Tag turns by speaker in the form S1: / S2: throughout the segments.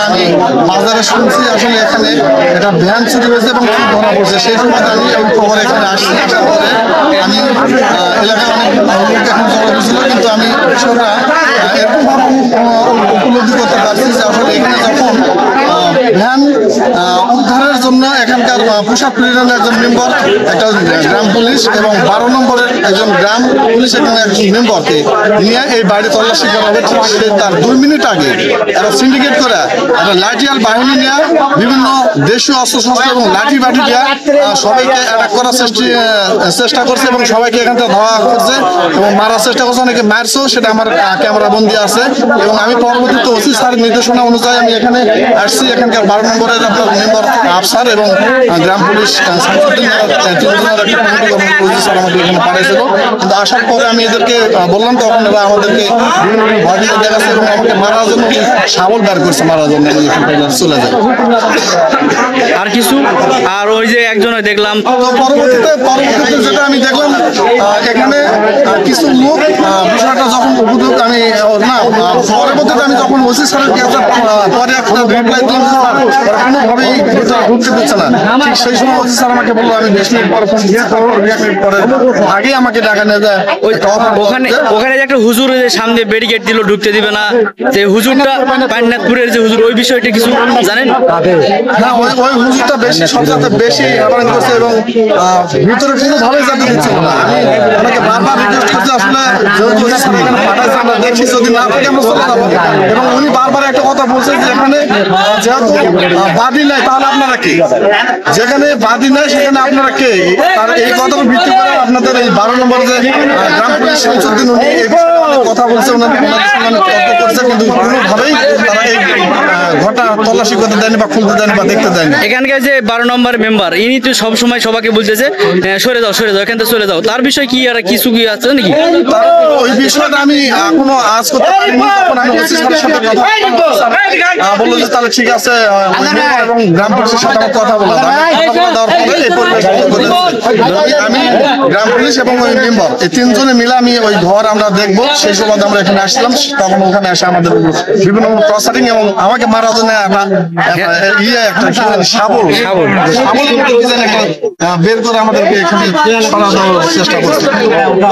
S1: আমি বাজারে শুনছি আসলে এখানে একটা ভ্যান চুরি হয়েছে এবং খুব ধরা পড়ছে। সেই সময় আমি ওই খবর এখানে আসছি, আসার পরে আমি এলাকায় অনেক লোক এখন জড়ো হয়েছিল, কিন্তু আমি বিষয়টা এরকম উপলব্ধি করতে পারছি যে আসলে এখানে যখন ভ্যান উদ্ধারের জন্য এখানকার পোশাক প্রিয়নের একজন মেম্বার, একটা গ্রাম পুলিশ এবং 12 নম্বরের একজন গ্রাম পুলিশ এবং একজন মেম্বারকে নিয়ে এই বাড়ি তল্লাশি করা হবে, ঠিক সে তার 2 মিনিট আগে একটা সিন্ডিকেট করে একটা লাঠিয়াল বাহিনী নিয়ে বিভিন্ন দেশীয় অস্ত্রশস্ত্র এবং লাঠি বাঠি দিয়ে সবাইকে অ্যাটাক করার চেষ্টা করছে এবং সবাইকে এখান থেকে ধাওয়া করছে এবং মারার চেষ্টা করছে। অনেকে মারছেও, সেটা আমার ক্যামেরা বন্দি আছে। এবং আমি পরবর্তীতে ওসি স্যারের নির্দেশনা অনুযায়ী আমি এখানে আসছি। এখানকার 12 নম্বরের আপনার মেম্বার আফসার এবং গ্রাম পুলিশ স্যার আমাদের এখানে পাঠিয়েছিল, কিন্তু আসার পরে আমি এদেরকে বললাম, তখন এরা আমাদেরকে বিভিন্ন দেখাচ্ছে এবং আমাকে মারার জন্য শাবল বের করছে, মারার জন্য আমি চলে যাই।
S2: আর কিছু আর ওই যে একজন দেখলাম
S1: পরবর্তীতে যেটা আমি দেখলাম এখানে কিছু লোক বিষয়টা যখন উপযোগ আমি না পরবর্তীতে আমি যখন ওসি স্যারের পরে একটা রিপ্লাই দিলাম, কোনোভাবেই ঢুকতে দিচ্ছে না। ঠিক সেই সময় ওসি স্যার আমাকে বললো আমি 20 মিনিট পরে ফোন দিয়ে 20 মিনিট পরে আগে আমাকে ডাকা নিয়ে যায়।
S2: ওখানে যে একটা হুজুর সামনে ব্যারিকেড দিল, ঢুকতে দিবে না, যে হুজুরটা পান্নাথপুরের যে হুজুর, ওই বিষয়টা কিছু জানেন?
S1: হ্যাঁ, ওই হুজুরটা বেশি সবচেয়ে বেশি অ্যাপারেন্ট করছে এবং ভিতরে কোনোভাবেই যেতে দিচ্ছে না। আমি ওনাকে বারবার রিকোয়েস্ট করছি, আসলে যেহেতু এখানে পাঠাইছে আমরা দেখছি, যদি না থাকে আমরা চলে যাবো। এবং উনি বারবার একটা কথা বলছেন যে এখানে যেহেতু বাদী নাই তাহলে আপনারা কে, যেখানে বাদী নাই সেখানে আপনারা কে, আর এই কথার ভিত্তি করে আপনাদের এই 12 নম্বর যে গ্রাম পুলিশ শামসুদ্দিন উনি এই কথা বলছে, ওনাদের সঙ্গে তর্ক করছে, কিন্তু কোনোভাবেই তারা এই ঘটনা তল্লাশি করতে দেয়নি বা খুলতে দেয়নি বা দেখতে দেয়নি।
S2: এখানকার যে 12 নম্বর মেম্বার, ইনি তো সবসময় সবাইকে বলতেছে সরে যাও এখান থেকে চলে যাও। তার বিষয় কি আর কিছু কি আছে নাকি?
S1: ওই বিষয়টা আমি এখনো আজ করতে পারিনি। তখন আমি ওসি স্যারের সাথে কথা বললো যে তাহলে ঠিক আছে, এবং গ্রাম পুলিশের সাথে আমার কথা বলা আমি গ্রাম পুলিশ এবং ওই মেম্বার এই 3 জনে মিলে আমি ওই ঘর আমরা দেখবো। সেই সময় আমরা এখানে আসলাম, তখন ওখানে এসে আমাদের বিভিন্ন প্রসারিং এবং আমাকে মারার জন্য শাবল বের করে আমাদেরকে এখানে সরা দেওয়ার চেষ্টা করছে।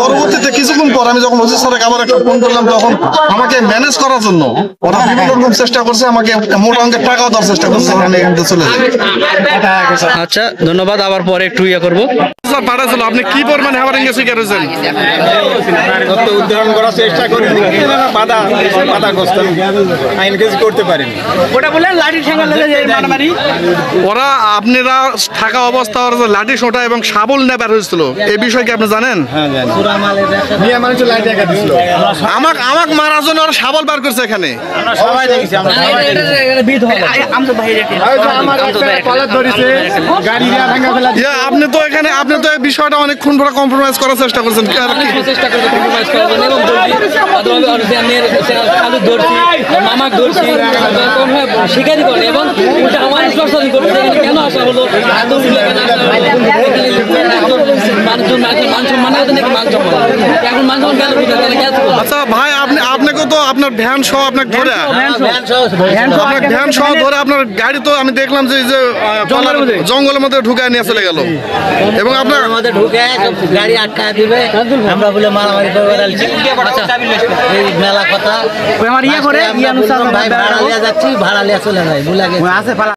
S1: পরবর্তীতে কিছুক্ষণ পর আমি যখন ওসি স্যারকে আবার একটা ফোন করলাম, তখন আমাকে ম্যানেজ করার জন্য ওরা বিভিন্ন রকম চেষ্টা করছে, আমাকে মোটা অঙ্কের টাকাও দেওয়ার চেষ্টা করছে। আমি এখান থেকে চলে যাই।
S2: আচ্ছা, ধন্যবাদ। আবার পরে একটু করবো।
S1: পাঠাচ্ছিল, আপনি কি পরিমাণ হ্যামারিং এ শিকার হয়েছেন?
S3: উদ্ধারণ করার চেষ্টা করি, বাধাগ্রস্ত আইন কিছু করতে পারেনি।
S2: ওটা বললেন লাঠি ঠেঙ্গা মারামারি,
S1: ওরা আপনারা থাকা অবস্থা লাঠি সোটা এবং শাবল নেবার হয়েছিল, এই বিষয়ে কি আপনি জানেন? আমাকে মারার জন্য ওরা শাবল বার করছে এখানে। আপনি তো এখানে এই বিষয়টা অনেকক্ষণ ধরে কম্প্রোমাইজ করার চেষ্টা করছেন।
S4: স্বীকারই করে এবং আমার কেন আসা হলো
S1: আচ্ছা ভাই, আপনাকে তো আপনার ভ্যান সহ আপনাকে ধরে আপনার গাড়ি তো আমি দেখলাম যে জঙ্গলের মধ্যে ঢুকায় নিয়ে চলে গেল এবং আপনার
S4: মধ্যে ঢুকে গাড়ি আটকায় দিবে, আমরা বলে মারামারি করবো। এই মেলা কথা ভাড়া লিয়া যাচ্ছি, ভাড়া লিয়া চলে যায়, ভুলে গেছে।